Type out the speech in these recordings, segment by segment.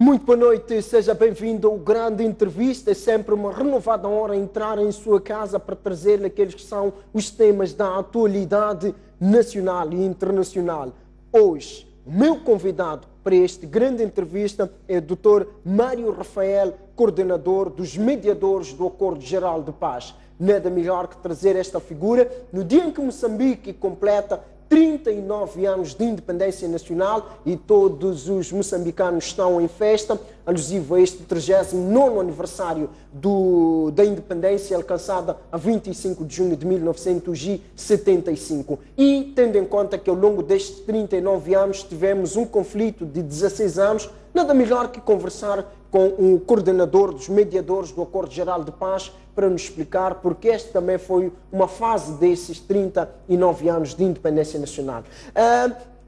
Muito boa noite, seja bem-vindo ao Grande Entrevista. É sempre uma renovada honra entrar em sua casa para trazer aqueles que são os temas da atualidade nacional e internacional. Hoje, o meu convidado para este grande entrevista é o Dr. Mário Rafael, coordenador dos mediadores do Acordo Geral de Paz. Nada melhor que trazer esta figura no dia em que Moçambique completa 39 anos de independência nacional e todos os moçambicanos estão em festa, alusivo a este 39º aniversário da independência alcançada a 25 de junho de 1975. E tendo em conta que ao longo destes 39 anos tivemos um conflito de 16 anos, nada melhor que conversar com o coordenador dos mediadores do Acordo Geral de Paz para nos explicar porque esta também foi uma fase desses 39 anos de independência nacional.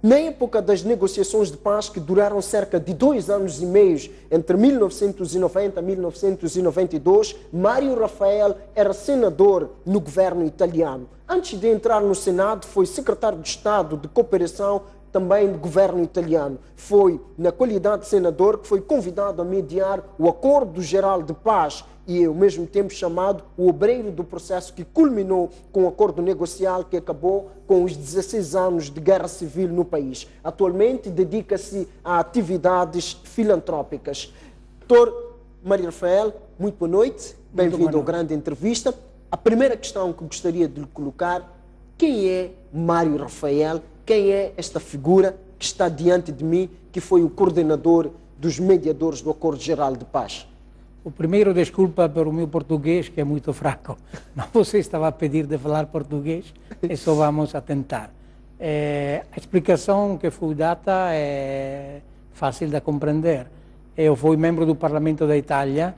Na época das negociações de paz, que duraram cerca de 2 anos e meio, entre 1990 e 1992, Mário Rafael era senador no governo italiano. Antes de entrar no Senado, foi secretário de Estado de Cooperação também do governo italiano. Foi, na qualidade de senador, que foi convidado a mediar o Acordo Geral de Paz e, ao mesmo tempo, chamado o obreiro do processo que culminou com o acordo negocial que acabou com os 16 anos de guerra civil no país. Atualmente, dedica-se a atividades filantrópicas. Dr. Mário Rafael, muito boa noite. Bem-vindo ao Grande Entrevista. A primeira questão que gostaria de lhe colocar: quem é Mário Rafael? Quem é esta figura que está diante de mim, que foi o coordenador dos mediadores do Acordo Geral de Paz? O primeiro, desculpa pelo meu português, que é muito fraco. Mas você estava a pedir de falar português, e só vamos a tentar. A explicação que foi dada é fácil de compreender. Eu fui membro do Parlamento da Itália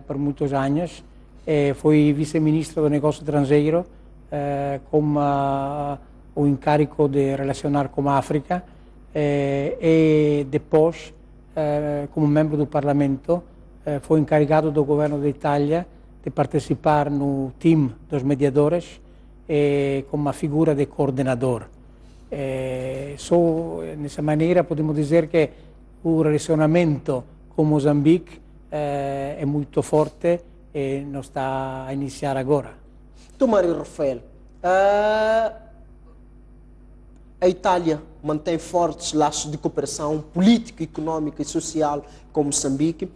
por muitos anos, fui vice-ministro do Negócio Estrangeiro, com o encárgo de relacionar com a África, e depois, como membro do Parlamento, fui encarregado do governo da Itália de participar no time dos mediadores como uma figura de coordenador. Nessa maneira, podemos dizer que o relacionamento com Moçambique é muito forte e não está a iniciar agora. Então, Mário Rafael, a Itália mantém fortes laços de cooperação política, econômica e social com Moçambique.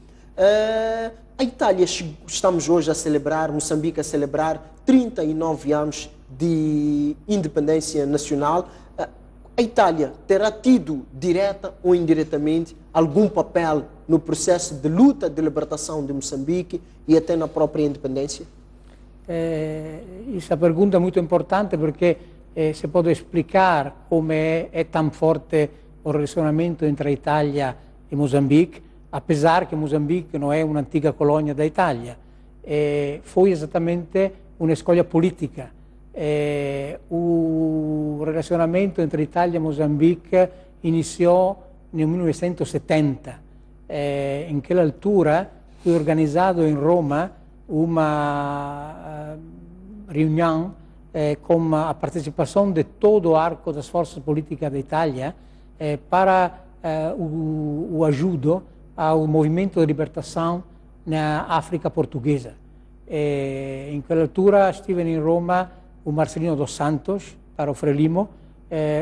A Itália, estamos hoje a celebrar, Moçambique a celebrar 39 anos de independência nacional. A Itália terá tido, direta ou indiretamente, algum papel no processo de luta de libertação de Moçambique e até na própria independência? Essa pergunta é muito importante porque se pode explicar como é tão forte o relacionamento entre a Itália e Moçambique, apesar que Moçambique não é uma antiga colônia da Itália. Foi exatamente uma escolha política. O relacionamento entre Itália e Moçambique iniciou nel 1970. In quella altura fu organizzato in Roma uma reunião com a participação de todo o arco das forças políticas da Itália para o ajudo ao movimento de libertação na África portuguesa. In quella altura estive em Roma o Marcelino dos Santos para o Frelimo,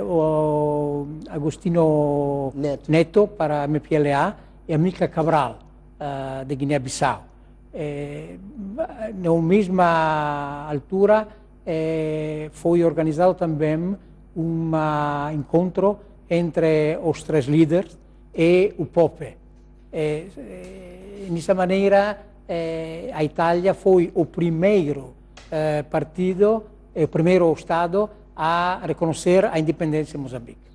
o Agostino Neto para a MPLA e a Milka Cabral de Guiné-Bissau. Na mesma altura foi organizado também um encontro entre os 3 líderes e o Pope. Dessa maneira, a Itália foi o primeiro partido, o primeiro Estado a reconhecer a independência de Moçambique.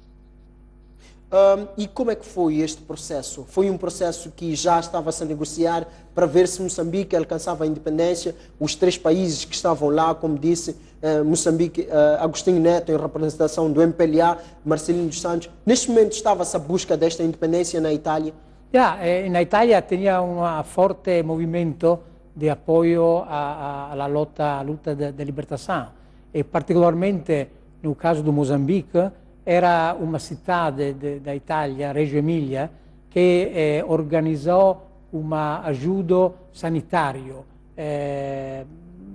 E como é que foi este processo? Foi um processo que já estava a se negociar para ver se Moçambique alcançava a independência? Os 3 países que estavam lá, como disse, Moçambique, Agostinho Neto em representação do MPLA, Marcelino dos Santos, neste momento estava-se a busca desta independência na Itália? Na Itália tinha um forte movimento de apoio à luta de libertação, e particularmente no caso do Moçambique, era uma cidade da Itália, Reggio Emília, che organizzò un aiuto sanitario.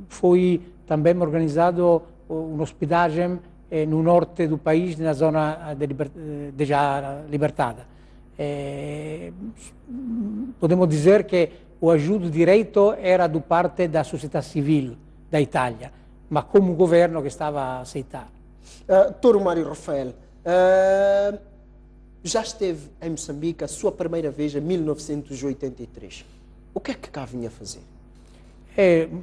Foi também organizado un'ospedagem no norte do país, na zona de já libertada. Podemos dizer que o ajudo direto era do parte da sociedade civil da Itália, mas como governo que estava a aceitar. Dr. Mário Rafael, já esteve em Moçambique a sua primeira vez em 1983. O que é que cá vinha fazer?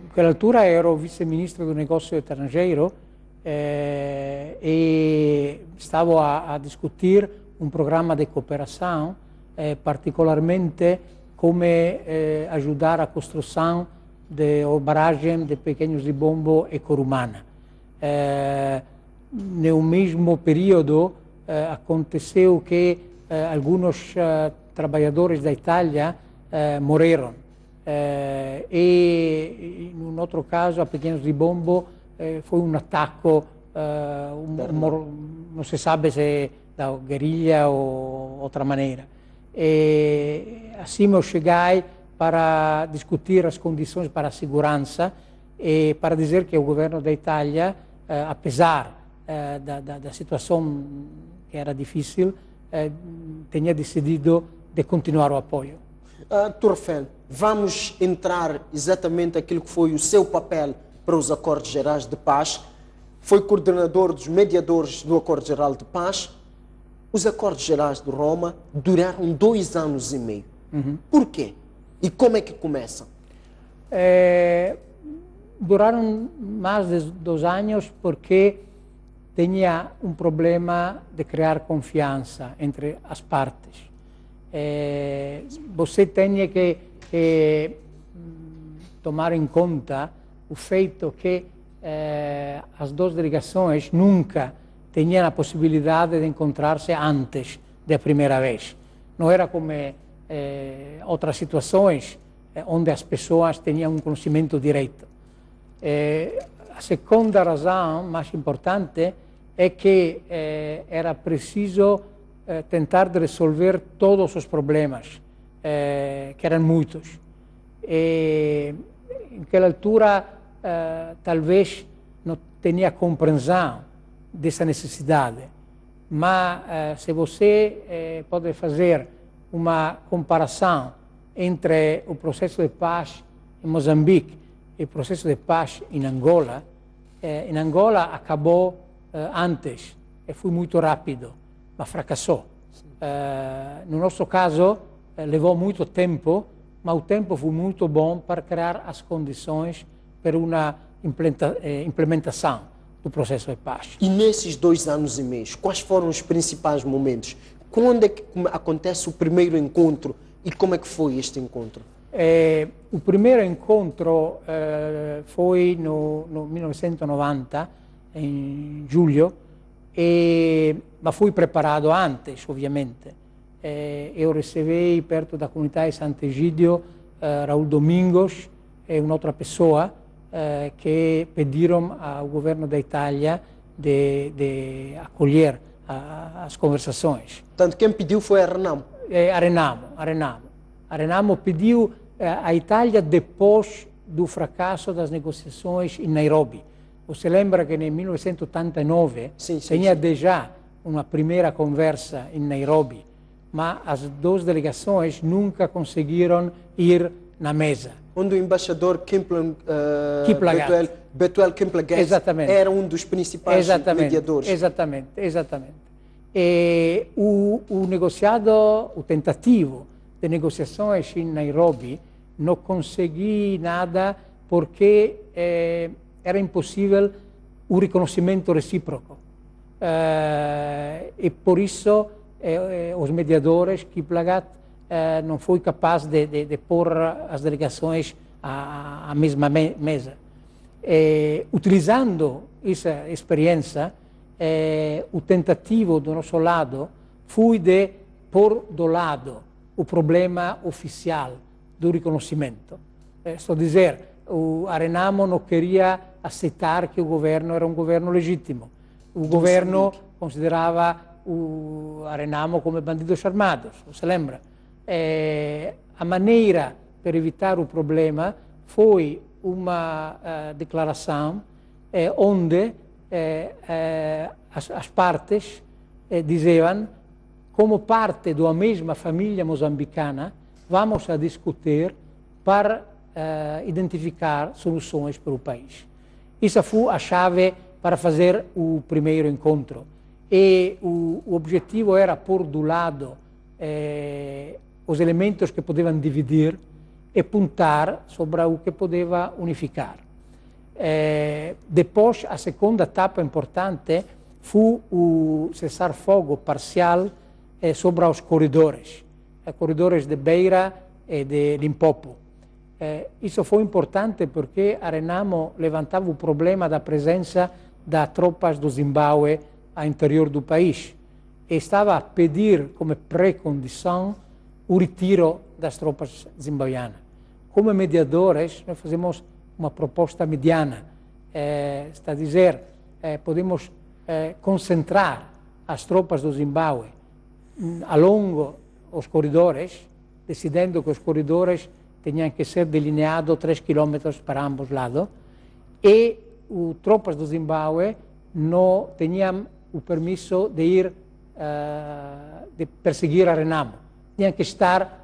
Naquela altura ero vice-ministro do negócio estrangeiro e estava a discutir um programa de cooperação, particularmente como ajudar a construção de barragem de Pequenos de Bombo e Corumana. No mesmo período aconteceu que alguns trabalhadores da Itália morreram. E in outro caso a Pequenos de Bombo foi um ataque, não se sabe se da guerrilha ou outra maneira. E assim eu cheguei para discutir as condições para a segurança e para dizer que o governo da Itália, apesar da situação que era difícil, tinha decidido de continuar o apoio. Dr. Rafael, vamos entrar exatamente aquilo que foi o seu papel para os Acordos Gerais de Paz. Foi coordenador dos mediadores do Acordo Geral de Paz. Os Acordos Gerais de Roma duraram 2 anos e meio. Por quê? E como é que começam? Duraram mais de 2 anos porque tinha um problema de criar confiança entre as partes. Você tem que tomar em conta o feito que as duas delegações nunca tinham a possibilidade de encontrar-se antes da primeira vez. Não era como outras situações onde as pessoas tinham um conhecimento direto. A segunda razão, mais importante, é que era preciso tentar de resolver todos os problemas, que eram muitos. Naquela altura, talvez não tinha compreensão dessa necessidade, mas se você pode fazer uma comparação entre o processo de paz em Moçambique e o processo de paz em Angola acabou antes e foi muito rápido, mas fracassou. No nosso caso, levou muito tempo, mas o tempo foi muito bom para criar as condições para uma implementação do processo de paz. E nesses 2 anos e meio, quais foram os principais momentos? Quando é que acontece o primeiro encontro e como é que foi este encontro? O primeiro encontro foi no 1990, em julho, mas fui preparado antes, obviamente. Eu recebi perto da comunidade de Sant'Egidio Raul Domingos e outra pessoa que pediram ao governo da Itália de acolher as conversações. Tanto quem pediu foi a Renamo? A Renamo pediu à Itália depois do fracasso das negociações em Nairobi. Você lembra que em 1989 tinha já uma primeira conversa em Nairobi, mas as duas delegações nunca conseguiram ir na mesa. Onde o embaixador Betuel Kiplagat era um dos principais mediadores. Exatamente. E o negociado, o tentativo de negociações em Nairobi não consegui nada porque era impossível o reconhecimento recíproco. E por isso os mediadores, Kiplagat, não foi capaz de pôr as delegações à mesma mesa. Utilizando essa experiência, o tentativo do nosso lado foi de pôr do lado o problema oficial do reconhecimento. Estou a dizer, o Renamo não queria aceitar que o governo era um governo legítimo. O governo considerava o Renamo como bandidos armados, você lembra? A maneira per evitare o problema foi uma declaração onde as partes diziam, como parte da mesma família moçambicana, vamos a discutir para identificar soluções para o país. Isso foi a chave para fazer o primeiro encontro. E o objetivo era pôr do lado os elementos que podiam dividir e apontar sobre o que podia unificar. Depois, a segunda etapa importante foi o cessar-fogo parcial sobre os corredores de Beira e de Limpopo. Isso foi importante porque a Renamo levantava o problema da presença das tropas do Zimbábue ao interior do país e estava a pedir como pré-condição o retiro das tropas zimbabueanas. Como mediadores, nós fazemos uma proposta mediana, está a dizer, podemos concentrar as tropas do Zimbábue ao longo dos corredores, decidendo que os corredores tinham que ser delineados 3 quilômetros para ambos lados, e as tropas do Zimbábue não tinham o permisso de ir, de perseguir a Renamo, tinham que estar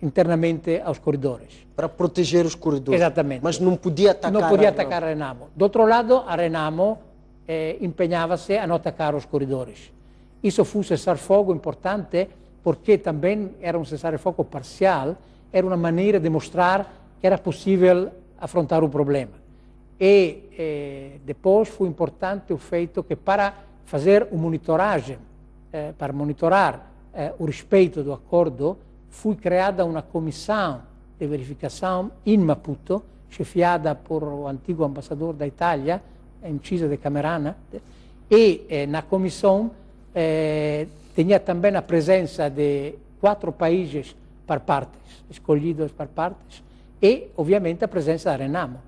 internamente aos corredores. Para proteger os corredores. Exatamente. Mas não podia atacar não podia atacar a Renamo. Do outro lado, a Renamo empenhava-se a não atacar os corredores. Isso foi um cessar-fogo importante, porque também era um cessar-fogo parcial, era uma maneira de mostrar que era possível afrontar o problema. E depois foi importante o feito que para fazer o monitoragem, para monitorar o respeito do acordo, foi criada uma comissão de verificação em Maputo, chefiada por o antigo embaixador da Itália, Enciso de Camerana, e na comissão tinha também a presença de 4 países par partes, escolhidos par partes, e ovviamente a presença da Renamo.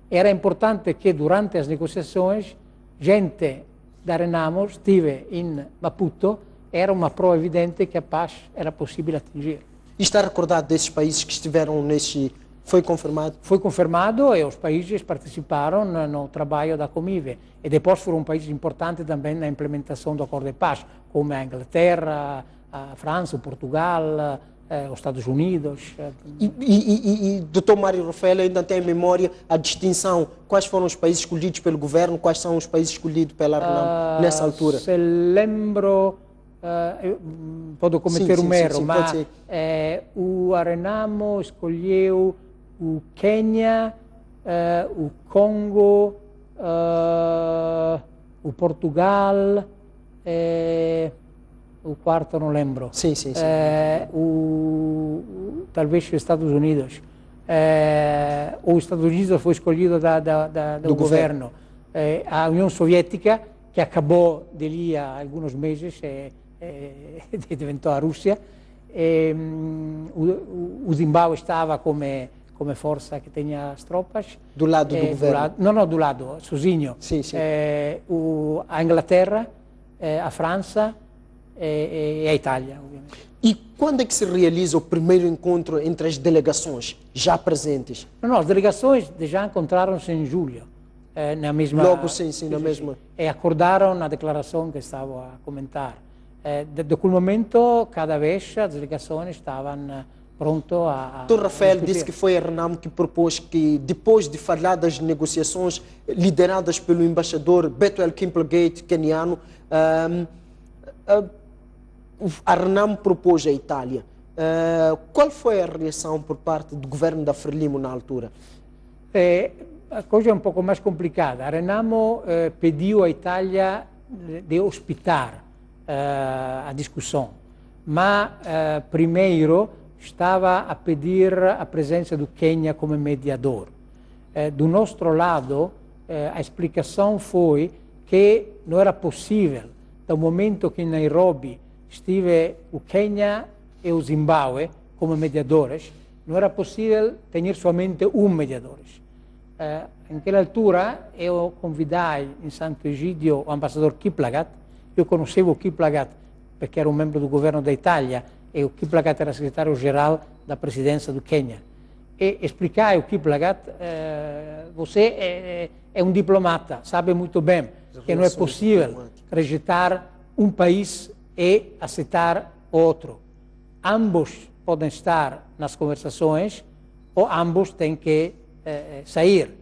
Era importante que durante as negociações, gente da Renamo estive em Maputo, era uma prova evidente que a paz era possível atingir. E está recordado desses países que estiveram nesse... Foi confirmado? Foi confirmado e os países participaram no trabalho da Comive. E depois foram países importantes também na implementação do acordo de paz, como a Inglaterra, a França, o Portugal, os Estados Unidos. E Dr. Mário Rafael ainda tem em memória a distinção? Quais foram os países escolhidos pelo governo? Quais são os países escolhidos pela Renamo nessa altura? Se lembro... posso cometer um erro, mas o Renamo escolheu o Quênia, o Congo, o Portugal, o quarto não lembro. Sim. Talvez os Estados Unidos. Os Estados Unidos foi escolhido do governo. A União Soviética, que acabou de ali há alguns meses, diventou a Rússia. O Zimbábue estava come força que tinha as tropas. Do lado do governo? Não, do lado, sozinho. Sim. A Inglaterra, a França e a Itália, obviamente. E quando é que se realiza o primeiro encontro entre as delegações já presentes? Não, as delegações já encontraram-se em julho. Na mesma... Logo, sim, na mesma. E acordaram na declaração que estava a comentar. Daquele momento, cada vez as delegações estavam prontas a... Dr. Rafael disse que foi a Renamo que propôs que, depois de falar das negociações lideradas pelo embaixador Bethuel Kimplegate, queniano, a Renamo propôs à Itália. Qual foi a reação por parte do governo da Frelimo na altura? A coisa é um pouco mais complicada. A Renamo pediu à Itália de hospitar a discussão, mas primeiro estava a pedir a presença do Quênia como mediador. Do nosso lado, a explicação foi que não era possível, do momento que em Nairobi estive o Quênia e o Zimbábue como mediadores, não era possível ter somente mediador. Naquela altura, eu convidei em Santo Egídio o embaixador Kiplagat. Eu conhecia o Kiplagat porque era um membro do governo da Itália e o Kiplagat era secretário-geral da presidência do Quênia. E explicar ao Kiplagat, você é um diplomata, sabe muito bem que não é possível rejeitar um país e aceitar outro. Ambos podem estar nas conversações ou ambos têm que sair.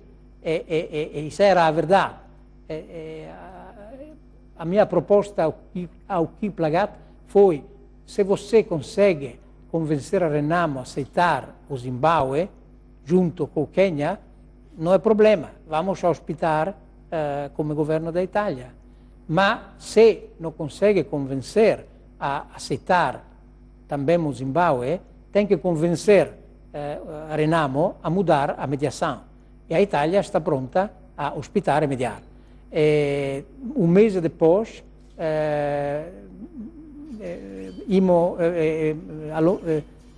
Isso era a verdade. A minha proposta ao Kiplagat foi: se você consegue convencer a Renamo a aceitar o Zimbábue junto com o Quênia, não é problema, vamos hospitar como governo da Itália. Mas se não consegue convencer a aceitar também o Zimbábue, tem que convencer a Renamo a mudar a mediação. E a Itália está pronta a hospitar e mediar. Um mês depois,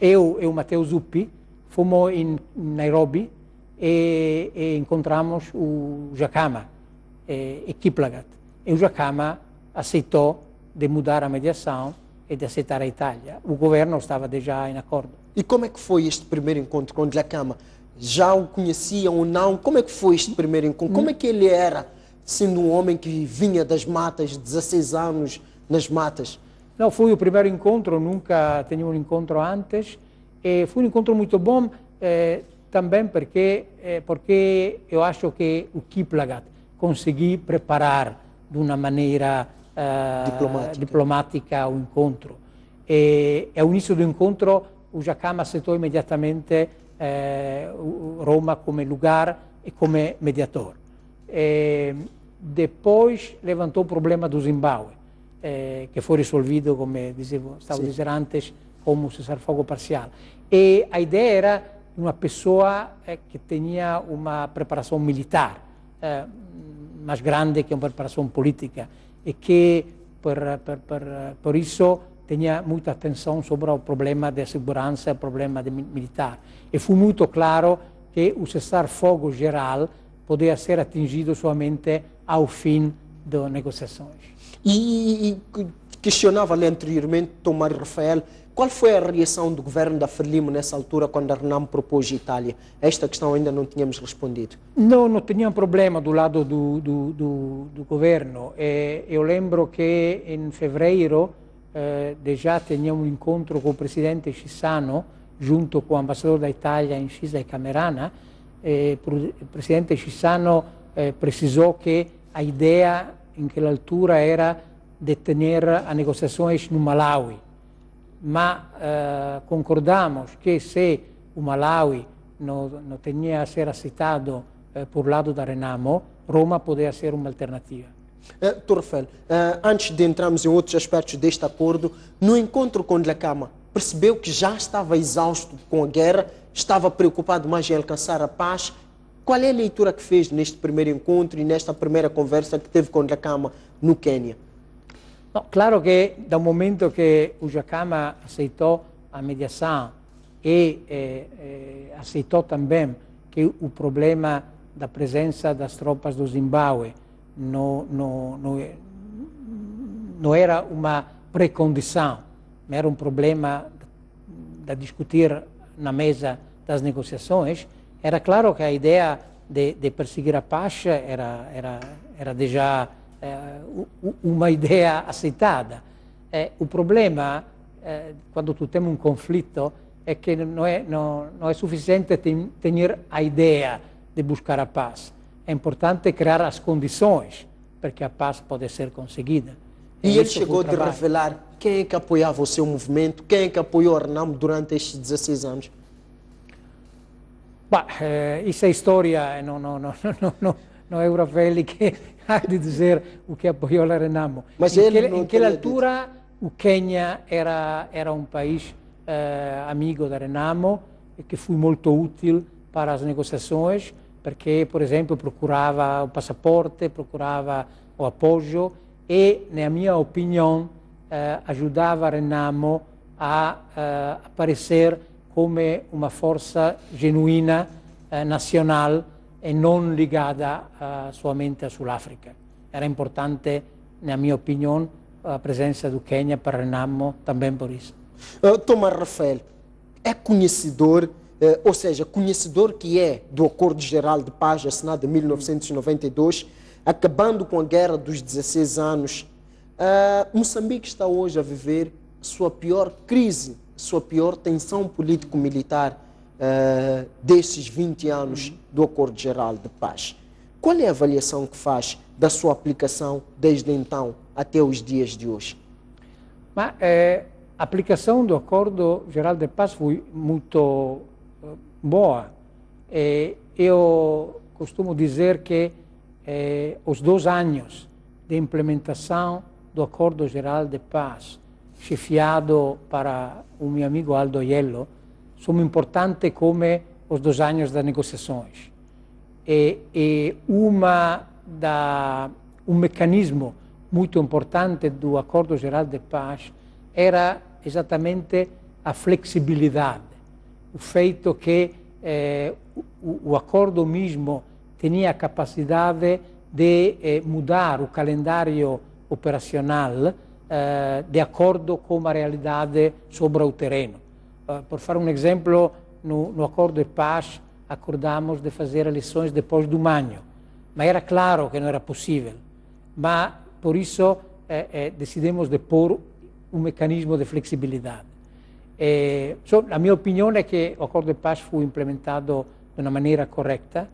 eu e o Matteo Zuppi fomos em Nairobi e encontramos o Jacama e Kiplagat. E o Jacama aceitou de mudar a mediação e de aceitar a Itália. O governo estava já em acordo. E como é que foi este primeiro encontro com o Jacama? Já o conheciam ou não? Como é que foi este primeiro encontro? Como é que ele era, sendo um homem que vinha das matas, 16 anos nas matas? Não, foi o primeiro encontro, nunca tinha um encontro antes. E foi um encontro muito bom, também porque eu acho que o Kiplagat conseguiu preparar de uma maneira diplomática o encontro. E ao início do encontro, o Jacama aceitou imediatamente Roma como lugar e como mediador. Depois levantou o problema do Zimbábue, que foi resolvido, como estava dizendo antes, como cessar-fogo parcial. E a ideia era uma pessoa que tinha uma preparação militar mais grande que uma preparação política e que, por isso, tinha muita atenção sobre o problema da segurança, o problema militar. E foi muito claro que o cessar-fogo geral podia ser atingido somente ao fim das negociações. E questionava-lhe anteriormente, Tomás Rafael, qual foi a reação do governo da Frelimo nessa altura, quando a Renamo propôs a Itália? Esta questão ainda não tínhamos respondido. Não tinha problema do lado do governo. Eu lembro que em fevereiro já tinha um encontro com o presidente Chissano, junto com o embaixador da Itália em Cisa e Camerana. O presidente Chissano precisou que a ideia em aquela altura era de ter as negociações no Malawi. Mas concordamos que se o Malawi não tinha a ser aceitado por lado da Renamo, Roma poderia ser uma alternativa. Dr. Rafael, antes de entrarmos em outros aspectos deste acordo, no encontro com Dhlakama, percebeu que já estava exausto com a guerra, estava preocupado mais em alcançar a paz. Qual é a leitura que fez neste primeiro encontro e nesta primeira conversa que teve com Dhlakama no Quênia? No, claro que do momento que o Jacama aceitou a mediação e aceitou também que o problema da presença das tropas do Zimbábue não era uma precondição, mas era um problema a discutir na mesa das negociações, era claro que a ideia de perseguir a paz era já uma ideia aceitada. O problema, quando tu tens um conflito, é que não é suficiente ter a ideia de buscar a paz. É importante criar as condições para que a paz possa ser conseguida. E ele chegou a revelar quem é que apoiava o seu movimento, quem é que apoiou a Renamo durante estes 16 anos? Isso é história, não é o Rafael que há de dizer o que apoiou a Renamo. Mas naquela altura, o Quênia era um país amigo da Renamo e que foi muito útil para as negociações, porque, por exemplo, procurava o passaporte, procurava o apoio e, na minha opinião, ajudava a Renamo a aparecer como uma força genuína, nacional e não ligada somente à Sul-África. Era importante, na minha opinião, a presença do Quênia para Renamo também por isso. Tomás Rafael é conhecedor, ou seja, conhecedor que é do Acordo Geral de Paz assinado em 1992, acabando com a Guerra dos 16 anos. Moçambique está hoje a viver sua pior crise, sua pior tensão político-militar desses 20 anos do Acordo Geral de Paz. Qual é a avaliação que faz da sua aplicação desde então até os dias de hoje? Ma a aplicação do Acordo Geral de Paz foi muito boa. Eu costumo dizer que os 2 anos de implementação do Acordo Geral de Paz, chefiado para o meu amigo Aldo Iello, são importantes como os 2 anos das negociações. Um mecanismo muito importante do Acordo Geral de Paz era exatamente a flexibilidade, o feito que o acordo mesmo tinha a capacidade de mudar o calendário operacional de acordo com a realidade sobre o terreno. Por fare um exemplo, no Acordo de Paz acordamos de fazer eleições depois do manho, mas era claro que não era possível. Mas por isso decidimos de pôr um mecanismo de flexibilidade. A minha opinião é que o Acordo de Paz foi implementado de uma maneira correta,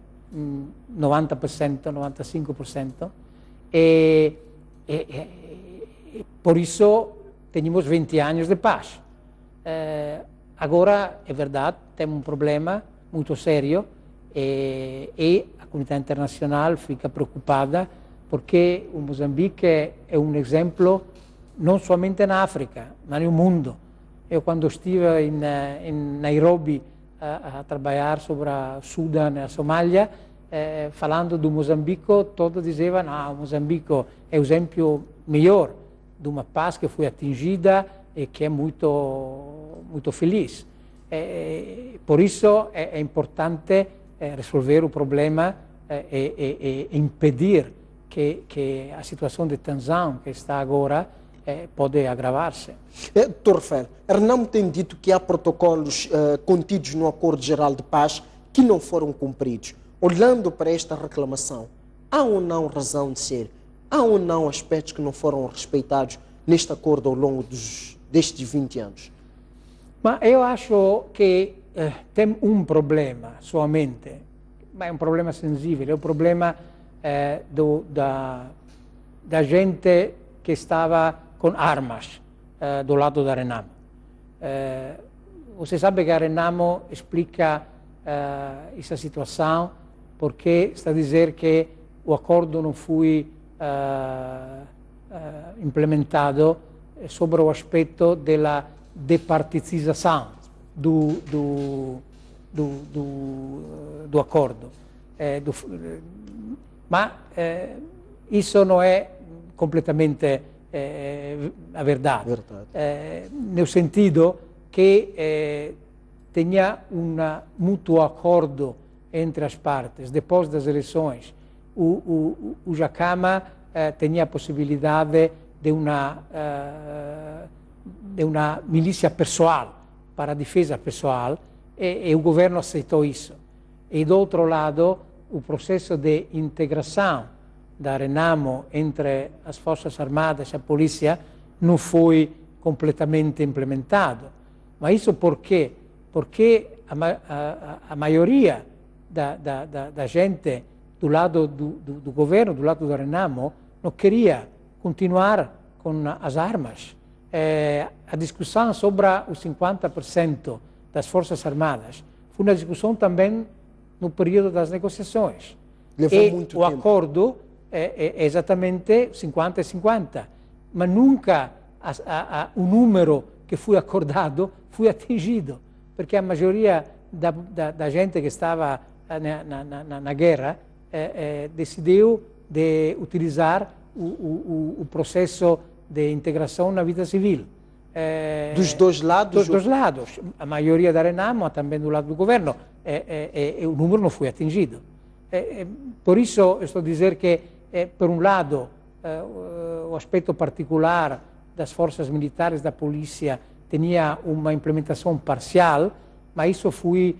90%, 95%, por isso temos 20 anos de paz. Agora, é verdade, temos um problema muito sério e a comunidade internacional fica preocupada porque o Moçambique é um exemplo não somente na África, mas no mundo. Eu, quando estive em Nairobi a trabalhar sobre a Sudão e a Somália, falando do Moçambique, todos diziam que o Moçambique é o exemplo melhor de uma paz que foi atingida e que é muito feliz. Por isso é importante resolver o problema e impedir que a situação de tensão que está agora pode agravar-se. Dr. Rafael, Renamo tem dito que há protocolos contidos no Acordo Geral de Paz que não foram cumpridos. Olhando para esta reclamação, há ou não razão de ser? Há ou não aspectos que não foram respeitados neste acordo ao longo destes 20 anos? Mas eu acho que tem um problema somente, mas é um problema sensível, é o problema da gente que estava com armas do lado da Renamo. Você sabe que a Renamo explica essa situação porque está a dizer que o acordo não foi implementado sobre o aspecto da departização do acordo. Mas isso não é completamente a verdade. No sentido que tinha um mútuo acordo entre as partes. Depois das eleições, o Jacama tinha a possibilidade de uma milícia pessoal para a defesa pessoal e o governo aceitou isso. E do outro lado, o processo de integração da Renamo entre as Forças Armadas e a polícia não foi completamente implementado. Mas isso por quê? Porque a maioria da gente do lado do governo, do lado da Renamo, não queria continuar com as armas. A discussão sobre os 50% das Forças Armadas foi uma discussão também no período das negociações. Levou muito tempo. O acordo é exatamente 50 e 50, mas nunca o número que foi acordado foi atingido, porque a maioria da gente que estava na guerra decidiu de utilizar o processo de integração na vida civil. Dos dois lados? Dos dois lados. A maioria da Renamo, também do lado do governo. O número não foi atingido. Por isso, eu estou a dizer que, por um lado, o aspecto particular das forças militares da polícia tinha uma implementação parcial, mas isso foi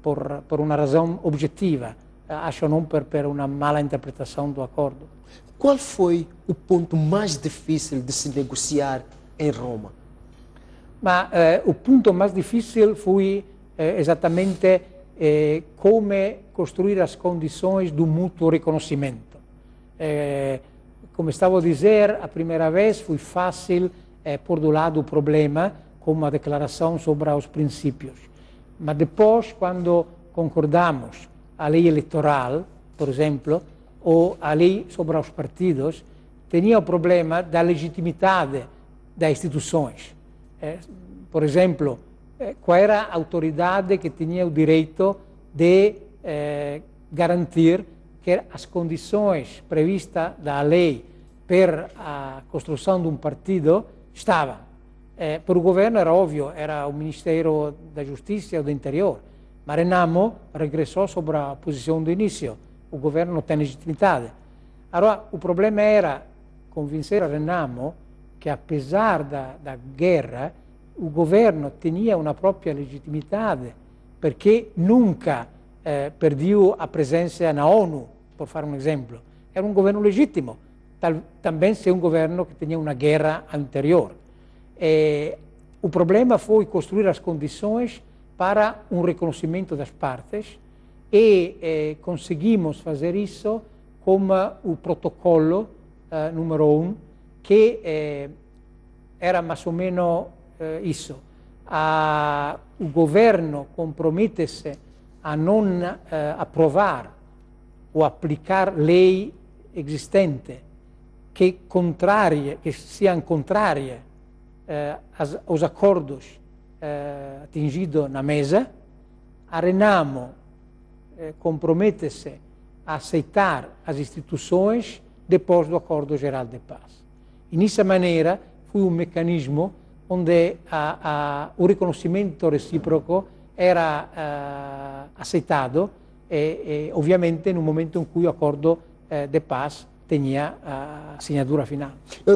por uma razão objetiva, acho não por uma mala interpretação do acordo. Qual foi o ponto mais difícil de se negociar em Roma? Mas o ponto mais difícil foi exatamente como construir as condições do mútuo reconhecimento. Como estava a dizer, a primeira vez foi fácil pôr do lado o problema com uma declaração sobre os princípios. Mas depois, quando concordamos a lei eleitoral, por exemplo, ou a lei sobre os partidos, tinha o problema da legitimidade das instituições. Por exemplo, qual era a autoridade que tinha o direito de garantir que as condições previstas da lei per a construção de um partido estavam. Para o governo era óbvio, era o Ministério da Justiça ou do Interior, mas Renamo regressou sobre a posição do início. O governo não tem legitimidade. Agora, o problema era convencer a Renamo que, apesar da guerra, o governo tinha uma própria legitimidade, porque nunca perdeu a presença na ONU, por fare um exemplo. Era um governo legítimo, também se um governo que tinha uma guerra anterior. O problema foi construir as condições para um reconhecimento das partes e conseguimos fazer isso com o protocolo número 1, que era mais ou menos isso. O governo compromete-se a não aprovar ou aplicar lei existente que sejam contrárias aos acordos atingidos na mesa. A Renamo compromete-se a aceitar as instituições depois do Acordo Geral de Paz. E nessa maneira foi um mecanismo onde o reconhecimento recíproco era aceitado e ovviamente no momento em que o Acordo de Paz tinha a assinatura final.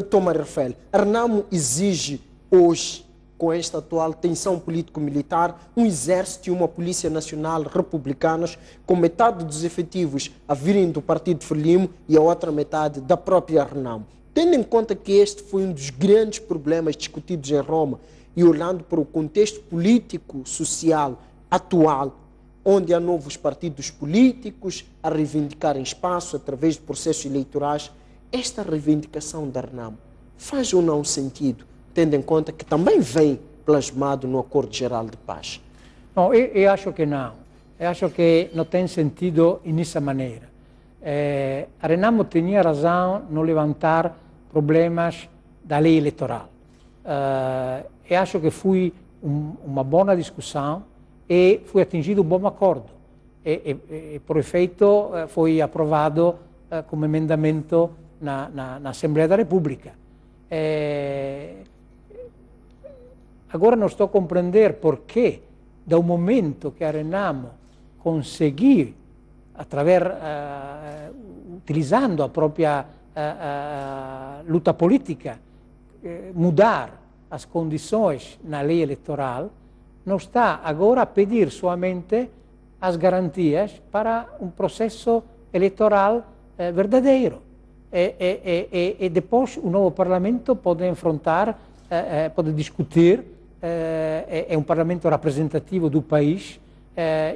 Tomás Rafael, a Renamo exige hoje, com esta atual tensão político-militar, um exército e uma polícia nacional republicanos, com metade dos efetivos a virem do Partido Frelimo e a outra metade da própria Renamo. Tendo em conta que este foi um dos grandes problemas discutidos em Roma e olhando para o contexto político-social atual, onde há novos partidos políticos a reivindicarem espaço através de processos eleitorais, esta reivindicação da Renamo faz ou não sentido, tendo em conta que também vem plasmado no Acordo Geral de Paz? Não, eu acho que não. Eu acho que não tem sentido nessa maneira. A Renamo tinha razão no levantar problemas da lei eleitoral. Eu acho que foi uma boa discussão e foi atingido um bom acordo. Por efeito, foi aprovado como emendamento na Assembleia da República. Agora não estou a compreender porque, do momento que a Renamo conseguiu, utilizando a própria luta política, mudar as condições na lei eleitoral, não está agora a pedir somente as garantias para um processo eleitoral verdadeiro. E depois o novo Parlamento pode enfrentar, pode discutir, é um Parlamento representativo do país,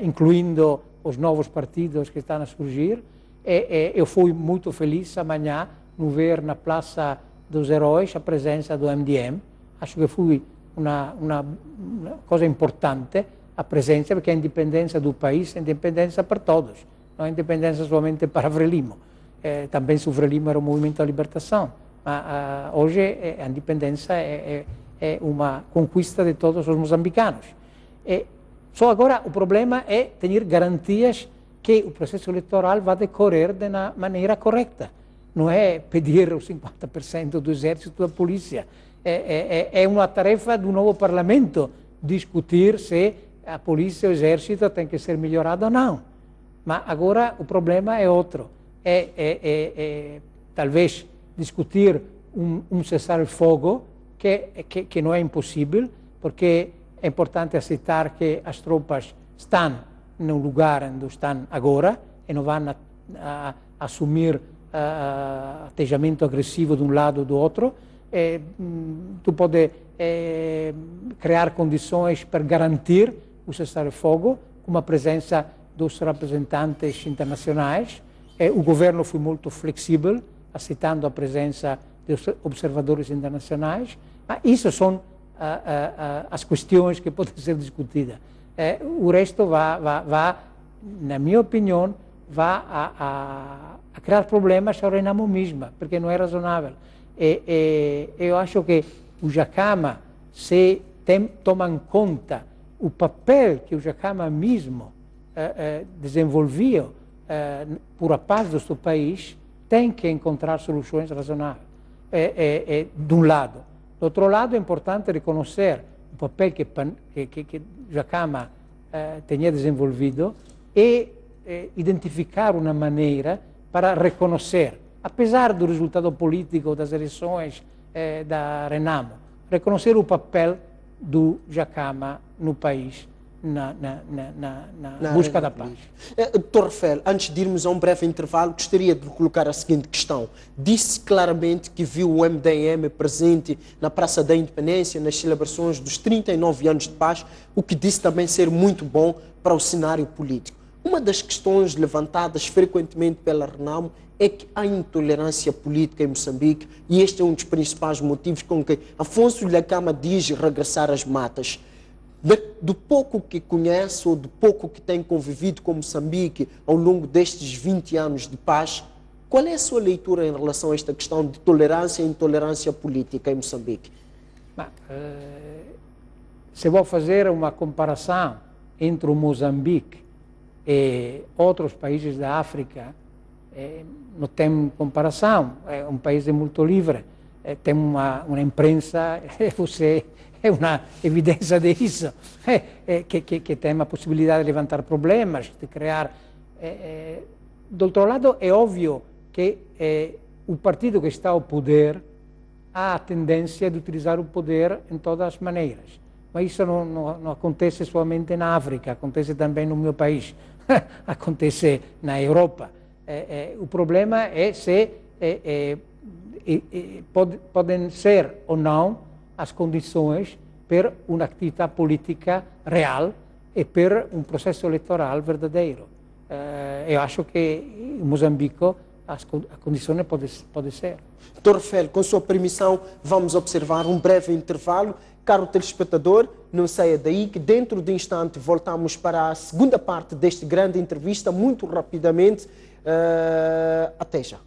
incluindo os novos partidos que estão a surgir. Eu fui muito feliz amanhã no ver na Praça dos Heróis a presença do MDM. Acho que foi uma coisa importante a presença, porque a independência do país é independência para todos, não é independência somente para Frelimo. Também se o Frelimo era um movimento de libertação, mas hoje a independência é uma conquista de todos os moçambicanos. Só agora o problema é ter garantias que o processo eleitoral vai decorrer de uma maneira correta. Não é pedir os 50% do exército da polícia. É uma tarefa do novo Parlamento discutir se a polícia e o exército têm que ser melhorados ou não. Mas agora o problema é outro. Talvez discutir um cessar-fogo que não é impossível, porque é importante aceitar que as tropas estão no lugar onde estão agora e não vão assumir atteggiamento agressivo de um lado ou do outro. Tu pode criar condições para garantir o cessar-fogo com a presença dos representantes internacionais. O governo foi muito flexível, aceitando a presença dos observadores internacionais. Mas isso são as questões que podem ser discutidas. O resto na minha opinião, vai a criar problemas ao Renamo mesmo, porque não é razonável. Eu acho que o Jacama, se toma em conta o papel que o Jacama mesmo desenvolveu por a paz do seu país, tem que encontrar soluções razonáveis, de um lado. Do outro lado, é importante reconhecer o papel que Jacama tinha desenvolvido e identificar uma maneira para reconhecer, apesar do resultado político das eleições da Renamo, reconhecer o papel do Jacama no país na busca da paz. Dr. Rafael, antes de irmos a um breve intervalo, gostaria de colocar a seguinte questão. Disse claramente que viu o MDM presente na Praça da Independência, nas celebrações dos 39 anos de paz, o que disse também ser muito bom para o cenário político. Uma das questões levantadas frequentemente pela Renamo é que há intolerância política em Moçambique e este é um dos principais motivos com que Afonso Dhlakama diz regressar às matas. Do pouco que conhece ou do pouco que tem convivido com Moçambique ao longo destes 20 anos de paz, qual é a sua leitura em relação a esta questão de tolerância e intolerância política em Moçambique? Se vou fazer uma comparação entre o Moçambique e outros países da África, não tem comparação. É um país muito livre, tem uma imprensa, você é uma evidência disso, que tem a possibilidade de levantar problemas, de criar. Do outro lado, é óbvio que o partido que está ao poder há a tendência de utilizar o poder em todas as maneiras. Mas isso não acontece somente na África, acontece também no meu país, acontece na Europa. O problema é se podem ser ou não as condições para uma atividade política real e para um processo eleitoral verdadeiro. Eu acho que em Moçambique as condições podem ser. Dr. Rafael, com sua permissão, vamos observar um breve intervalo. Caro telespectador, não saia daí que dentro de instante voltamos para a segunda parte desta grande entrevista, muito rapidamente. Até já.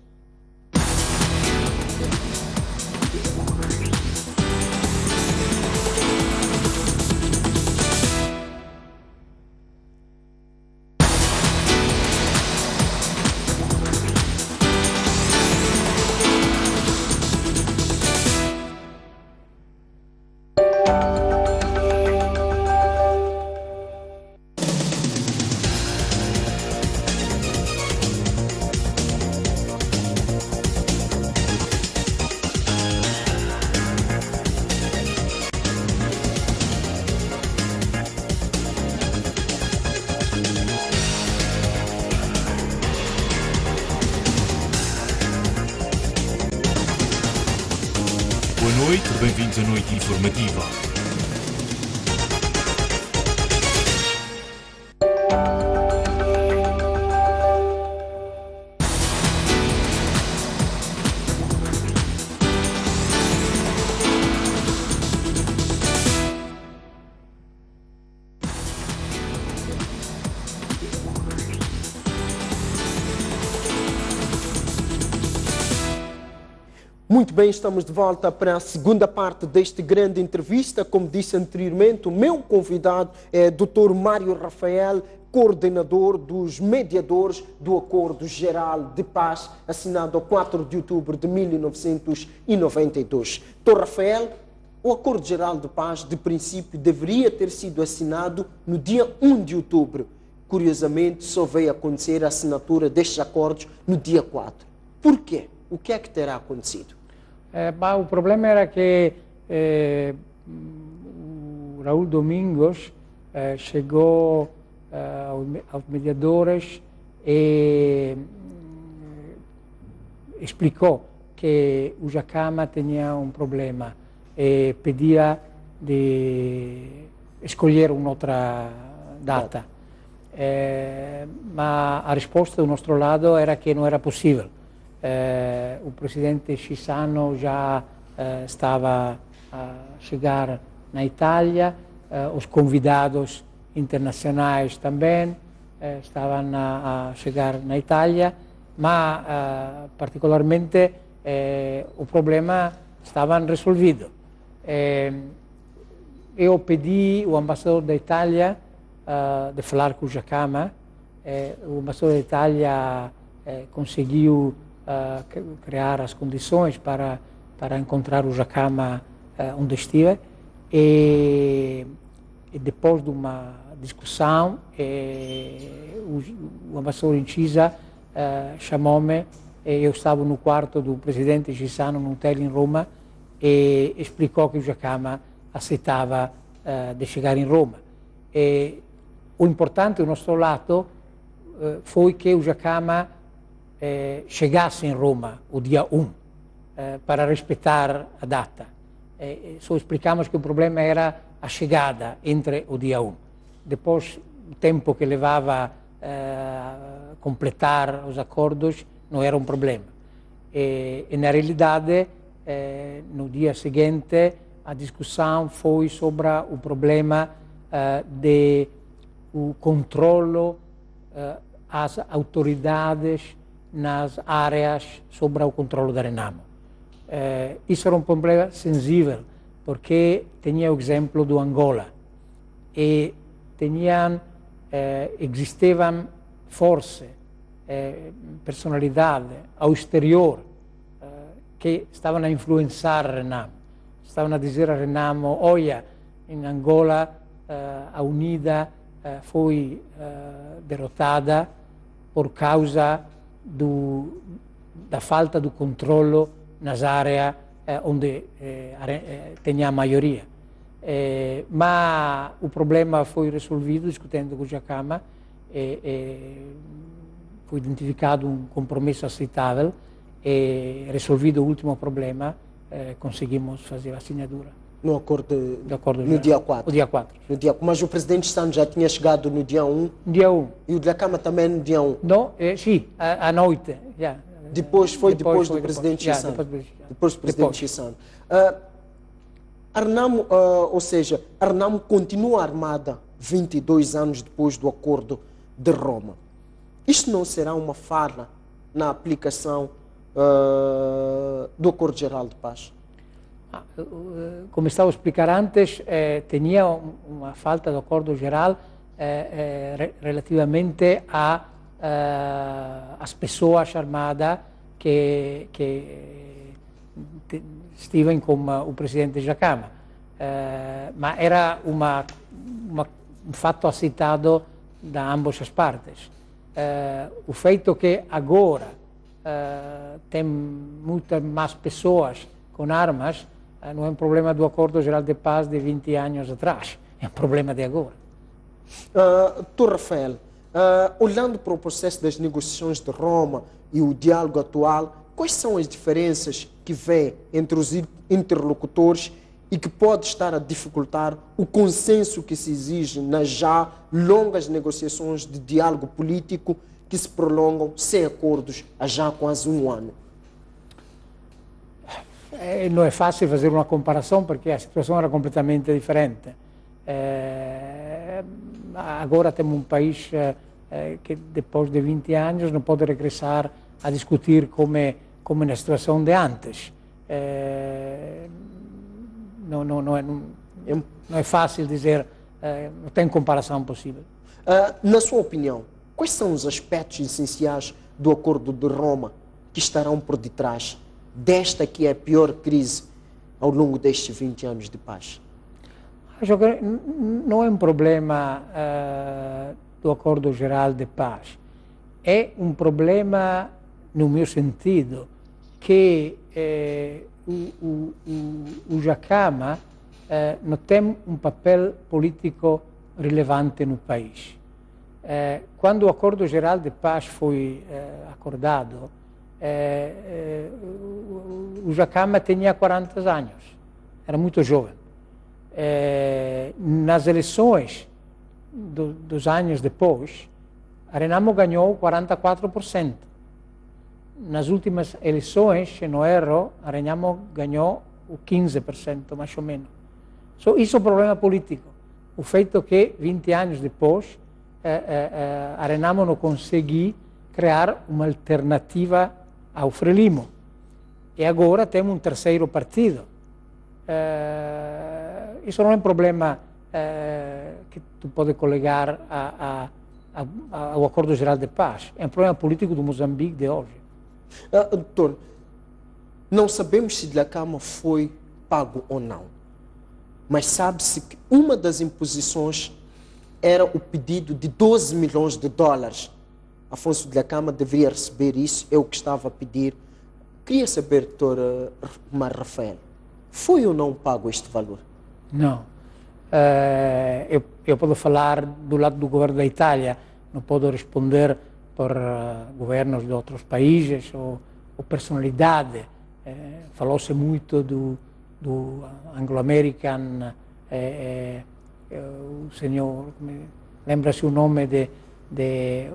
Boa noite, bem-vindos à noite informativa. Muito bem, estamos de volta para a segunda parte desta grande entrevista. Como disse anteriormente, o meu convidado é Dr. Mário Rafael, coordenador dos mediadores do Acordo Geral de Paz, assinado a 4 de outubro de 1992. Dr. Rafael, o Acordo Geral de Paz, de princípio, deveria ter sido assinado no dia 1 de outubro. Curiosamente, só veio acontecer a assinatura destes acordos no dia 4. Por quê? O que é que terá acontecido? O problema era que O Raul Domingos chegou aos mediadores e explicou que o Jacama tinha um problema e pedia de escolher uma outra data. Mas a resposta do nosso lado era que não era possível. O presidente Chissano já estava a chegar na Itália, os convidados internacionais também estavam a chegar na Itália, mas particularmente o problema estava resolvido. Eu pedi ao embaixador da Itália de falar com o Jacama. O embaixador da Itália conseguiu criar as condições para encontrar o Jacama onde estive. E depois de uma discussão, o embaixador Incisa chamou-me. Eu estava no quarto do presidente Chissano, no hotel em Roma, e explicou que o Jacama aceitava de chegar em Roma. E o importante do nosso lado foi que o Jacama chegasse em Roma o dia 1, para respeitar a data. Só explicamos que o problema era a chegada entre o dia 1. Depois, o tempo que levava a completar os acordos não era um problema. E na realidade, no dia seguinte, a discussão foi sobre o problema do controlo às autoridades nas áreas sobre o controlo da Renamo. Isso era um problema sensível, porque tinha o exemplo do Angola e existiam forças, personalidade ao exterior que estavam a influenciar a Renamo. Estavam a dizer a Renamo: olha, em Angola a Unida foi derrotada por causa da falta de controlo nas áreas onde tinha a maioria. Mas o problema foi resolvido discutindo com o Jacama. Foi identificado um compromisso aceitável e, resolvido o último problema, conseguimos fazer a assinatura. No acordo, no dia 4? O dia 4. Mas o presidente Chissano já tinha chegado no dia 1? Dia 1. E o Jacama também no dia 1? Não, sim, à noite. Yeah. Depois do presidente Chissano? Depois do presidente Chissano. A Renamo, ou seja, a Renamo continua armada 22 anos depois do acordo de Roma. Isto não será uma falha na aplicação do Acordo Geral de Paz? Como estava a explicar antes, tinha uma falta do Acordo Geral relativamente às pessoas armadas que estiveram com o presidente Jacama. Mas era um fato aceitado de ambas as partes. O feito que agora tem muitas mais pessoas com armas não é um problema do Acordo Geral de Paz de 20 anos atrás, é um problema de agora. Tu, Rafael, olhando para o processo das negociações de Roma e o diálogo atual, quais são as diferenças que vê entre os interlocutores e que pode estar a dificultar o consenso que se exige nas já longas negociações de diálogo político que se prolongam sem acordos há já quase um ano? Não é fácil fazer uma comparação porque a situação era completamente diferente. Agora temos um país que depois de 20 anos não pode regressar a discutir como na situação de antes. Não é fácil dizer, não tem comparação possível. Na sua opinião, quais são os aspectos essenciais do Acordo de Roma que estarão por detrás desta que é a pior crise ao longo destes 20 anos de paz? Acho que não é um problema do Acordo Geral de Paz. É um problema, no meu sentido, que o Jacama não tem um papel político relevante no país. Quando o Acordo Geral de Paz foi acordado, o Jacama tinha 40 anos, era muito jovem. Nas eleições dos anos depois, a Renamo ganhou 44%. Nas últimas eleições, se não erro, a Renamo ganhou o 15%, mais ou menos. Isso é um problema político. O feito que, 20 anos depois, a Renamo não conseguiu criar uma alternativa ao Frelimo. E agora temos um terceiro partido. Isso não é um problema que tu pode coligar ao Acordo Geral de Paz. É um problema político do Moçambique de hoje. Doutor, não sabemos se Dhlakama foi pago ou não, mas sabe-se que uma das imposições era o pedido de 12 milhões de dólares. Afonso Dhlakama deveria receber isso, é o que estava a pedir. Queria saber, doutor Mar Rafael, foi ou não pago este valor? Não. Eu posso falar do lado do governo da Itália, não posso responder por governos de outros países ou personalidade. Falou-se muito do Anglo-American, o senhor, lembra-se o nome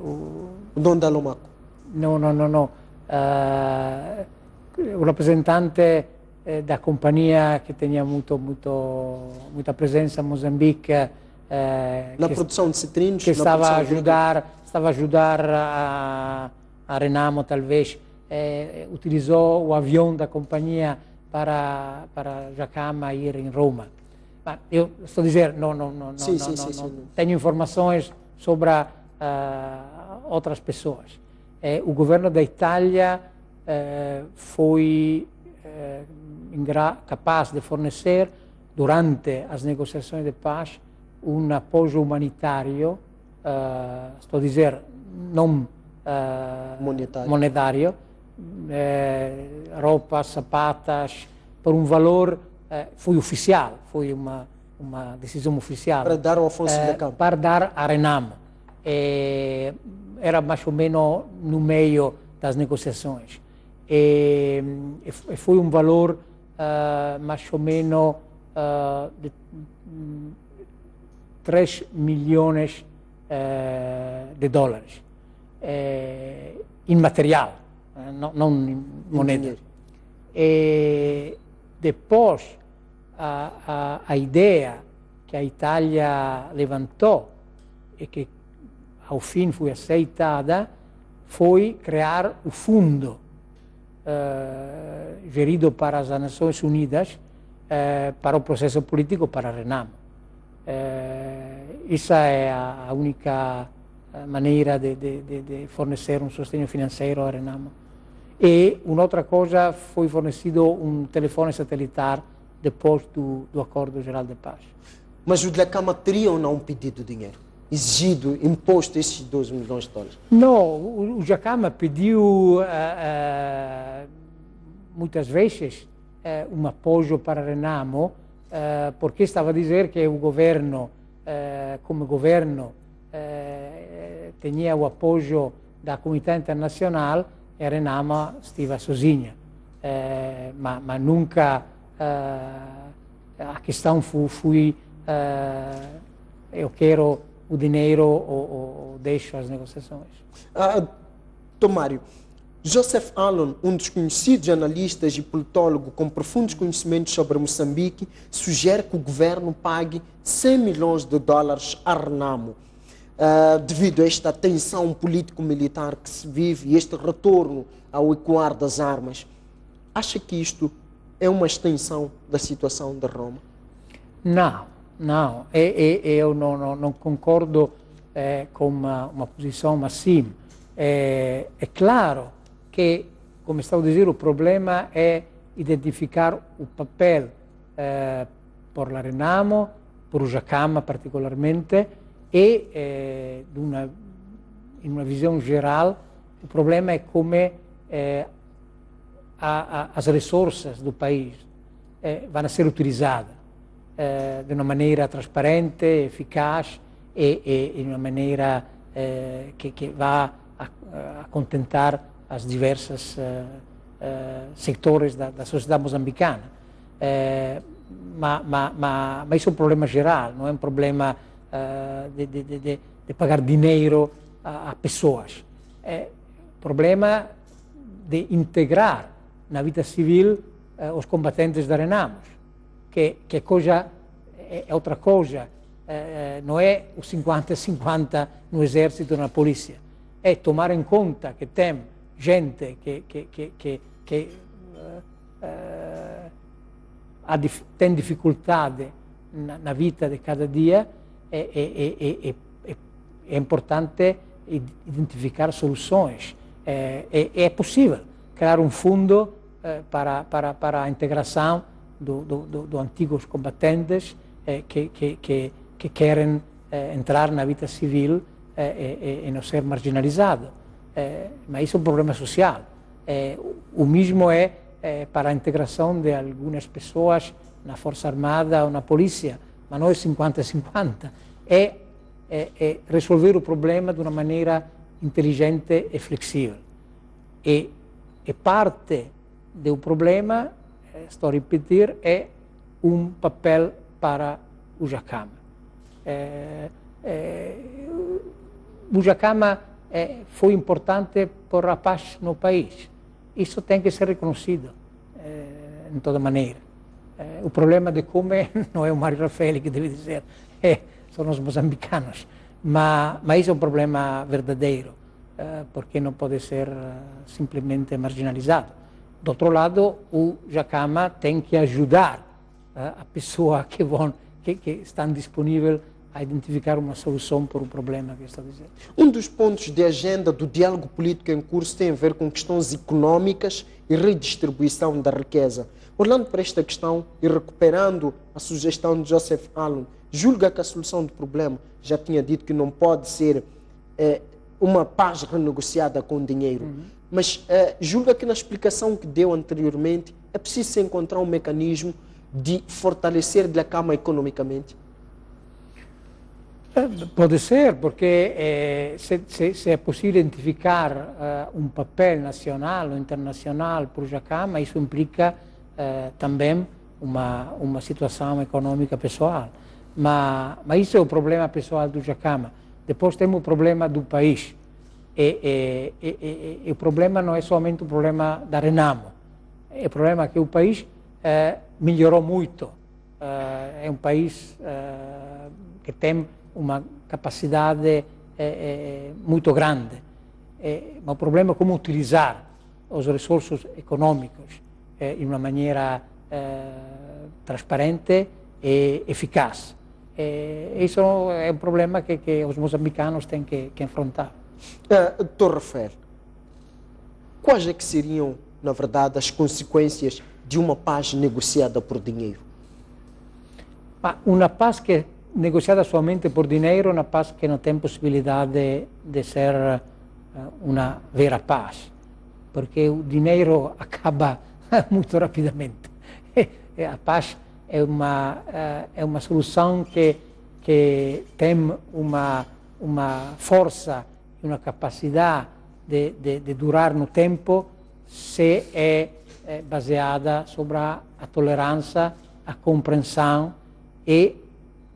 o Dom Dalomaco? Não. O representante da companhia que tinha muita presença em Moçambique, na produção de citrinos, que estava a ajudar a Renamo, talvez, utilizou o avião da companhia para Jacama ir em Roma. Mas eu estou a dizer, não tenho informações sobre outras pessoas. O governo da Itália foi capaz de fornecer, durante as negociações de paz, um apoio humanitário, estou a dizer, não monetário, roupas, sapatas, por um valor, foi oficial, foi uma decisão oficial. Para dar ao Afonso Dhlakama? Para dar a Renamo. Era mais ou menos no meio das negociações. Foi um valor mais ou menos de 3 milhões de dólares em material, não em moneda. Depois, a ideia que a Itália levantou e que ao fim foi aceitada foi criar o fundo gerido para as Nações Unidas para o processo político para a Renamo. Essa é a única maneira de fornecer um sostegno financeiro a Renamo. E uma outra coisa, foi fornecido um telefone satelitar depois do Acordo Geral de Paz. Mas o Dhlakama teria ou não pedido dinheiro? Exigido, imposto esses 12 milhões de dólares? Não, o Jacama pediu muitas vezes um apoio para Renamo, porque estava a dizer que o governo, como governo, tinha o apoio da comunidade internacional e a Renamo estive sozinha. Mas nunca a questão foi eu quero o dinheiro ou deixo as negociações. Tomário, Joseph Allen, um dos conhecidos analistas e politólogo com profundos conhecimentos sobre Moçambique, sugere que o governo pague 100 milhões de dólares a Renamo, devido a esta tensão político-militar que se vive e este retorno ao ecoar das armas. Acha que isto é uma extensão da situação de Roma? Não, eu não concordo com uma posição assim. É claro que, como estava a dizer, o problema é identificar o papel por la Renamo, por o Jacama particularmente, e em uma visão geral, o problema é como as resourças do país vão ser utilizadas de uma maneira transparente, eficaz e de uma maneira que vá a contentar as diversas setores da sociedade moçambicana. Mas isso é um problema geral, não é um problema de pagar dinheiro a pessoas. É um problema de integrar na vida civil os combatentes da Renamos, que é outra coisa, não é o 50-50 no exército ou na polícia, é tomar em conta que tem gente que tem dificuldade na vida de cada dia. É importante identificar soluções. É possível criar um fundo para a integração dos antigos combatentes que querem entrar na vida civil e não ser marginalizados. Mas isso é um problema social. O mesmo é para a integração de algumas pessoas na Força Armada ou na Polícia, mas não é 50-50. É resolver o problema de uma maneira inteligente e flexível. E parte do problema, estou a repetir, é um papel para o Jacama. O Jacama foi importante para a paz no país. Isso tem que ser reconhecido em toda maneira. O problema de comer não é o Mário Raffaele que deve dizer, são os moçambicanos. Mas isso é um problema verdadeiro, porque não pode ser simplesmente marginalizado. Do outro lado, o Jacama tem que ajudar a pessoa que estão disponíveis a identificar uma solução para o problema que estou dizendo. Um dos pontos de agenda do diálogo político em curso tem a ver com questões econômicas e redistribuição da riqueza. Olhando para esta questão e recuperando a sugestão de Joseph Allen, julga que a solução do problema, já tinha dito que não pode ser uma paz renegociada com dinheiro, mas julga que na explicação que deu anteriormente é preciso encontrar um mecanismo de fortalecer a Cama economicamente? Pode ser, porque se é possível identificar um papel nacional ou internacional para o Jacama, isso implica também uma situação econômica pessoal. Mas isso é o problema pessoal do Jacama. Depois temos o problema do país. E o problema não é somente o problema da Renamo. É o problema que o país melhorou muito. É um país que tem uma capacidade muito grande. Mas o problema é como utilizar os recursos econômicos de uma maneira transparente e eficaz. Isso é um problema que os moçambicanos têm que enfrentar. Dr. Raffaele, quais é que seriam, na verdade, as consequências de uma paz negociada por dinheiro? Uma paz que é negociada somente por dinheiro é uma paz que não tem possibilidade de ser uma vera paz, porque o dinheiro acaba muito rapidamente. A paz é uma solução que tem uma força e uma capacidade de durar no tempo se é baseada sobre a tolerância, a compreensão e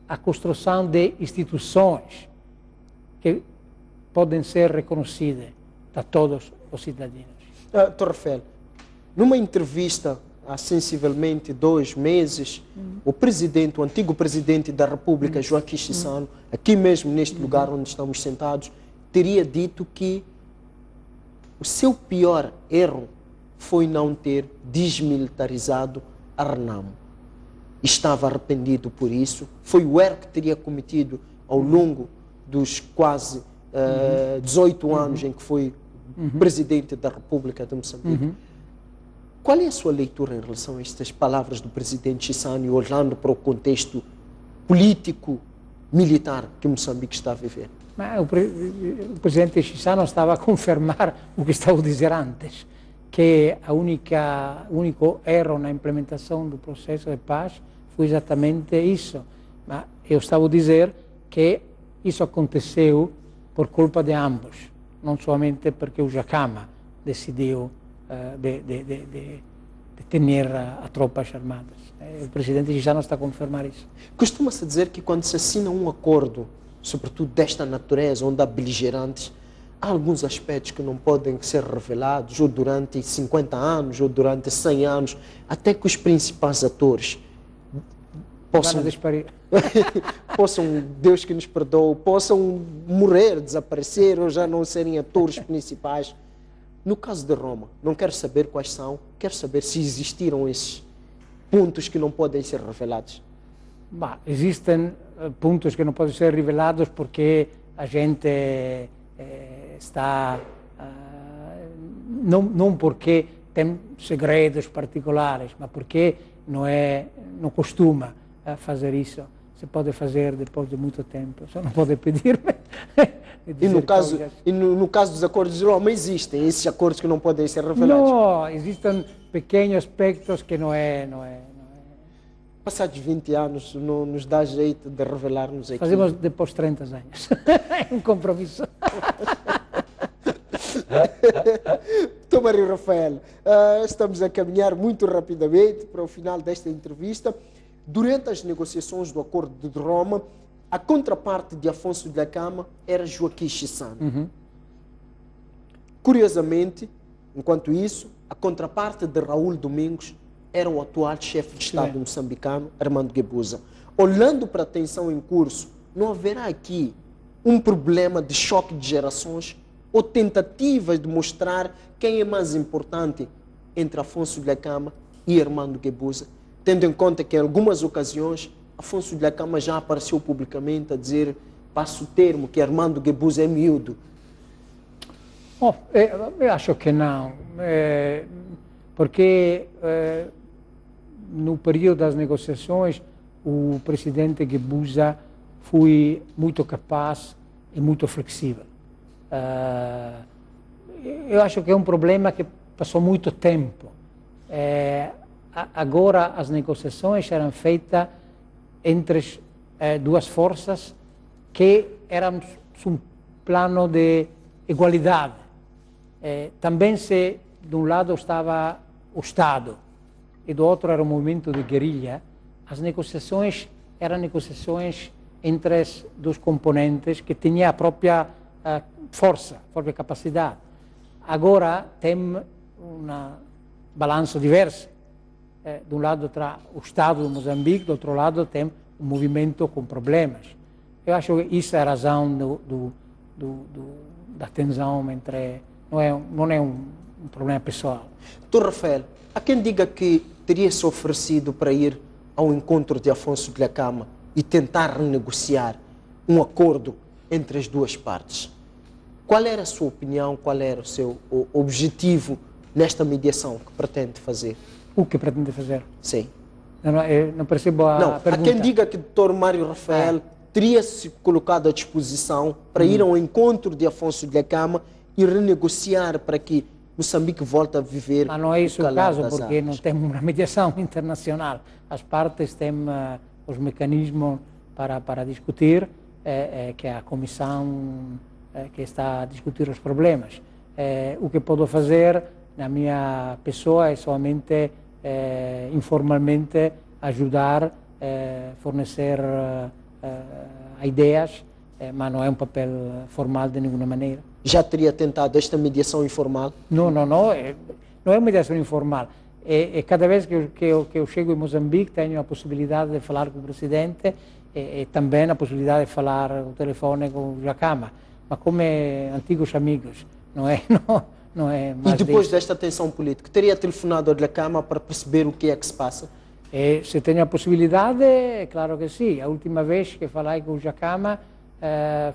a construção de instituições que podem ser reconhecidas a todos os cidadãos. Dr. Raffaele, numa entrevista há sensivelmente 2 meses, o antigo presidente da República, Joaquim Chissano, aqui mesmo neste lugar onde estamos sentados, teria dito que o seu pior erro foi não ter desmilitarizado a Renamo. Estava arrependido por isso, foi o erro que teria cometido ao longo dos quase 18 anos em que foi presidente da República de Moçambique. Qual é a sua leitura em relação a estas palavras do presidente Chissano, olhando para o contexto político, militar que Moçambique está a viver? O presidente Chissano estava a confirmar o que estava a dizer antes. que o único erro na implementação do processo de paz foi exatamente isso. Mas eu estava a dizer que isso aconteceu por culpa de ambos, não somente porque o Jacama decidiu de ter as tropas armadas. O presidente já não está a confirmar isso. Costuma-se dizer que quando se assina um acordo, sobretudo desta natureza, onde há beligerantes, há alguns aspectos que não podem ser revelados, ou durante 50 anos, ou durante 100 anos, até que os principais atores possam, Deus que nos perdoe, possam morrer, desaparecer, ou já não serem atores principais. No caso de Roma, não quero saber quais são, quero saber se existiram esses pontos que não podem ser revelados. Bah, existem pontos que não podem ser revelados porque a gente está... não porque tem segredos particulares, mas porque não costuma fazer isso. Se pode fazer depois de muito tempo, só não pode pedir-me. E no caso dos acordos de Roma, existem esses acordos que não podem ser revelados? Não, existem pequenos aspectos que não é. Passados 20 anos, não nos dá jeito de revelarmos aqui? Fazemos depois de 30 anos. É um compromisso. Doutor Mário Rafael, estamos a caminhar muito rapidamente para o final desta entrevista. Durante as negociações do Acordo de Roma, a contraparte de Afonso da Cama era Joaquim Chissano. Uhum. Curiosamente, enquanto isso, a contraparte de Raul Domingos era o atual chefe de Estado moçambicano, Armando Guebuza. Olhando para a tensão em curso, não haverá aqui um problema de choque de gerações ou tentativas de mostrar quem é mais importante entre Afonso da Cama e Armando Guebuza, tendo em conta que em algumas ocasiões Afonso da Cama já apareceu publicamente a dizer, passo o termo, que Armando Guebuza é miúdo. Eu acho que não, porque no período das negociações o presidente Guebuza foi muito capaz e muito flexível. Eu acho que é um problema que passou muito tempo. Agora as negociações eram feitas entre duas forças que eram um plano de igualdade. Também se de um lado estava o Estado e do outro era o movimento de guerrilha, as negociações eram negociações entre os dois componentes que tinham a própria força, a própria capacidade. Agora tem um balanço diverso. De um lado está o Estado de Moçambique, do outro lado tem um movimento com problemas. Eu acho que isso é a razão da tensão entre... Não é um problema pessoal. Doutor Rafael, há quem diga que teria se oferecido para ir ao encontro de Afonso da Cama e tentar renegociar um acordo entre as duas partes. Qual era a sua opinião, qual era o seu objetivo nesta mediação que pretende fazer? O que pretende fazer? Sim. Não percebo a pergunta. Há quem diga que o doutor Mário Rafael teria se colocado à disposição para ir ao encontro de Afonso da Cama e renegociar para que Moçambique volte a viver. Mas não é isso o caso, porque armas. não temos uma mediação internacional. As partes têm os mecanismos para discutir, que é a comissão que está a discutir os problemas. O que posso fazer na minha pessoa é somente informalmente ajudar, fornecer ideias, mas não é um papel formal de nenhuma maneira. Já teria tentado esta mediação informal? Não é uma mediação informal. Cada vez que eu chego em Moçambique tenho a possibilidade de falar com o presidente e também a possibilidade de falar ao telefone com o Jacama, mas como antigos amigos, não é mais. E depois desta tensão política, teria telefonado ao Jacama para perceber o que é que se passa? Se tenho a possibilidade, é claro que sim. A última vez que falei com o Jacama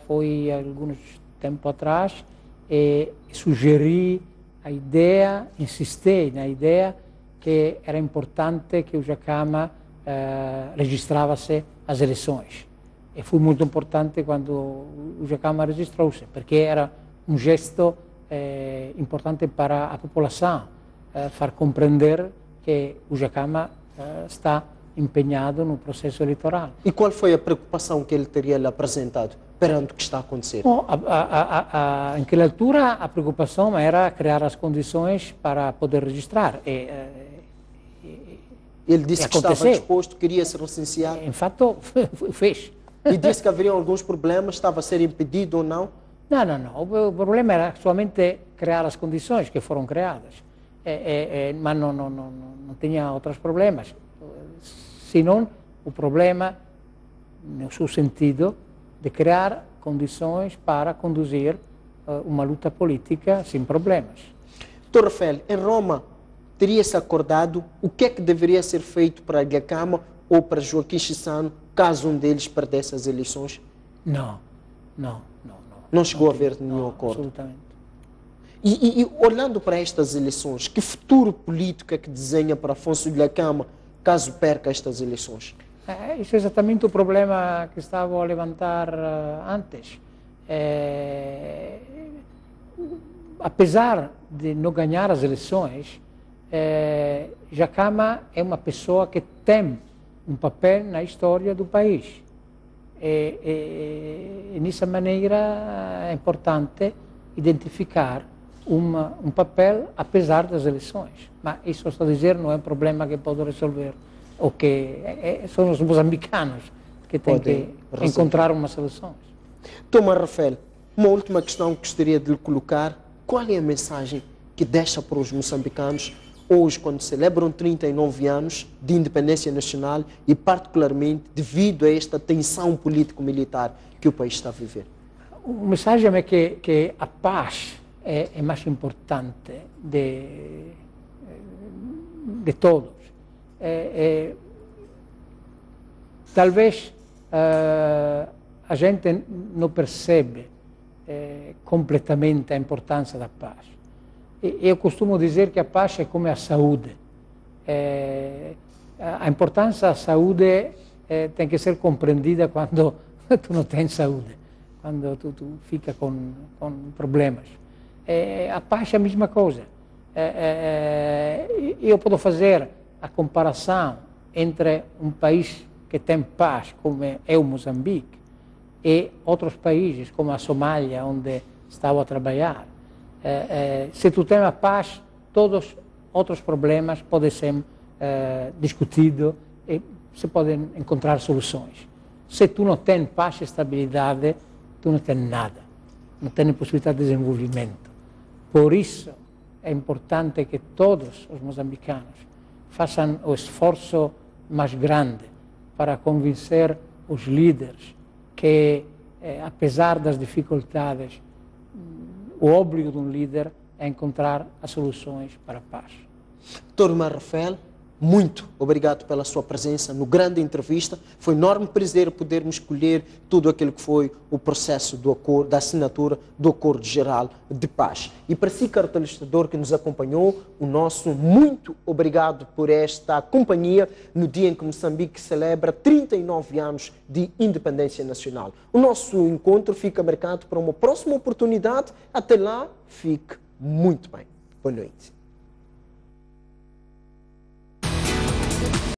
foi alguns tempo atrás e sugeri a ideia, insisti na ideia que era importante que o Jacama registrava-se as eleições. E foi muito importante quando o Jacama registrou-se, porque era um gesto importante para a população. far compreender que o Jacama está empenhado no processo eleitoral. E qual foi a preocupação que ele teria lhe apresentado perante o que está a acontecer? Bom, naquela altura a preocupação era criar as condições para poder registrar. Ele disse que estava disposto, queria se recensear. Em fato, fez. E disse que haveriam alguns problemas, estava a ser impedido ou não? Não. O problema era somente criar as condições que foram criadas. Mas não tinha outros problemas. Senão o problema, no seu sentido, de criar condições para conduzir uma luta política sem problemas. Dr. Rafael, em Roma, teria-se acordado o que é que deveria ser feito para Jacama ou para Joaquim Chissano, caso um deles perdesse as eleições? Não. Não chegou a haver nenhum acordo? Absolutamente. E olhando para estas eleições, que futuro político é que desenha para Afonso Dhlakama caso perca estas eleições? Isso é exatamente o problema que estava a levantar antes. Apesar de não ganhar as eleições, Dhlakama é uma pessoa que tem um papel na história do país. E nessa maneira é importante identificar um papel apesar das eleições. Mas isso, estou a dizer, não é um problema que pode resolver, ou que são os moçambicanos que têm que encontrar umas soluções. Tomás Rafael, uma última questão que gostaria de lhe colocar. Qual é a mensagem que deixa para os moçambicanos hoje, quando celebram 39 anos de independência nacional e, particularmente, devido a esta tensão político-militar que o país está a viver? A mensagem é que a paz é mais importante de todos. Talvez a gente não percebe completamente a importância da paz. Eu costumo dizer que a paz é como a saúde. A importância da saúde tem que ser compreendida quando tu não tens saúde, quando tu fica com problemas. A paz é a mesma coisa. Eu posso fazer a comparação entre um país que tem paz, como é o Moçambique, e outros países, como a Somália, onde estava a trabalhar. Se tu tens a paz, todos os outros problemas podem ser discutidos e se podem encontrar soluções. Se tu não tens paz e estabilidade, tu não tens nada, não tens possibilidade de desenvolvimento. Por isso é importante que todos os moçambicanos façam o esforço mais grande para convencer os líderes que, apesar das dificuldades, o óbvio de um líder é encontrar as soluções para a paz. Dr. Rafael, muito obrigado pela sua presença no grande entrevista. Foi um enorme prazer podermos escolher tudo aquilo que foi o processo do acordo, da assinatura do Acordo Geral de Paz. E para si, caro telespectador que nos acompanhou, o nosso muito obrigado por esta companhia no dia em que Moçambique celebra 39 anos de independência nacional. O nosso encontro fica marcado para uma próxima oportunidade. Até lá, fique muito bem. Boa noite.